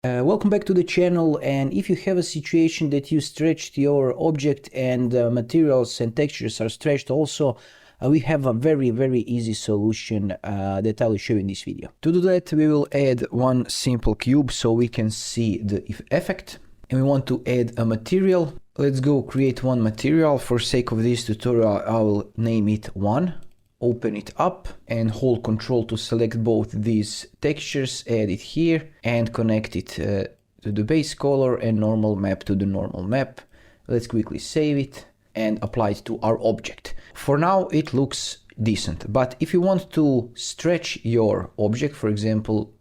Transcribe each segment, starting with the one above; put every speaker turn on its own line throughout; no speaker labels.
Welcome back to the channel, and if you have a situation that you stretched your object and materials and textures are stretched also, we have a very easy solution that I will show you in this video. To do that, we will add one simple cube so we can see the effect, and we want to add a material. Let's go create one material. For sake of this tutorial, I will name it 1. Open it up and hold Ctrl to select both these textures, add it here and connect it to the base color and normal map to the normal map. Let's quickly save it and apply it to our object. For now it looks decent, but if you want to stretch your object, for example,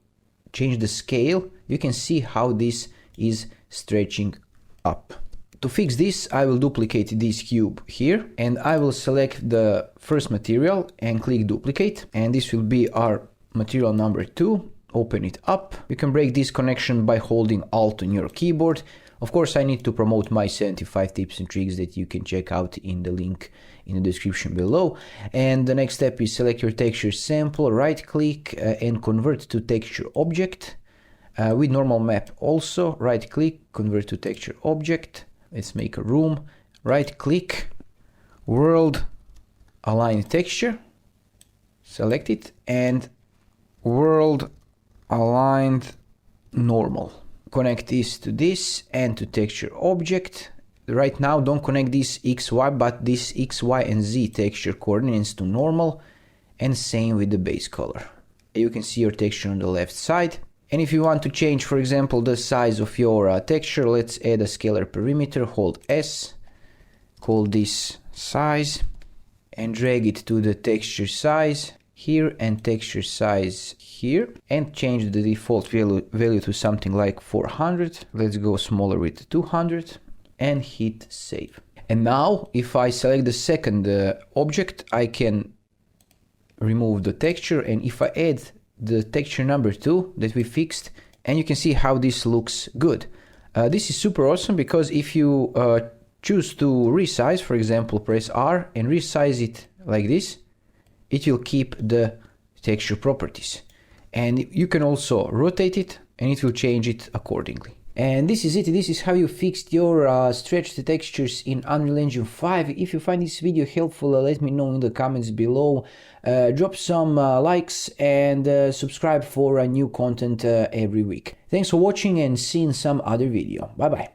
change the scale, you can see how this is stretching up. To fix this, I will duplicate this cube here and I will select the first material and click duplicate, and this will be our material number 2. Open it up. You can break this connection by holding Alt on your keyboard. Of course, I need to promote my 75 tips and tricks that you can check out in the link in the description below. And the next step is select your texture sample, right click and convert to texture object. With normal map also, right click, convert to texture object. Let's make a room, right click, world, align texture, select it, and world aligned normal. Connect this to this and to texture object. Right now don't connect this XY, but this X, Y and Z texture coordinates to normal, and same with the base color. You can see your texture on the left side. And if you want to change, for example, the size of your texture, let's add a scalar perimeter, hold S, call this size, and drag it to the texture size here and texture size here, and change the default value to something like 400. Let's go smaller with 200 and hit save. And now if I select the second object, I can remove the texture, and if I add the texture number 2 that we fixed, and you can see how this looks good. This is super awesome because if you choose to resize, for example, press R and resize it like this, it will keep the texture properties. And you can also rotate it and it will change it accordingly. And this is it. This is how you fixed your stretched textures in Unreal Engine 5. If you find this video helpful, let me know in the comments below. Drop some likes and subscribe for new content every week. Thanks for watching and see you in some other video. Bye bye.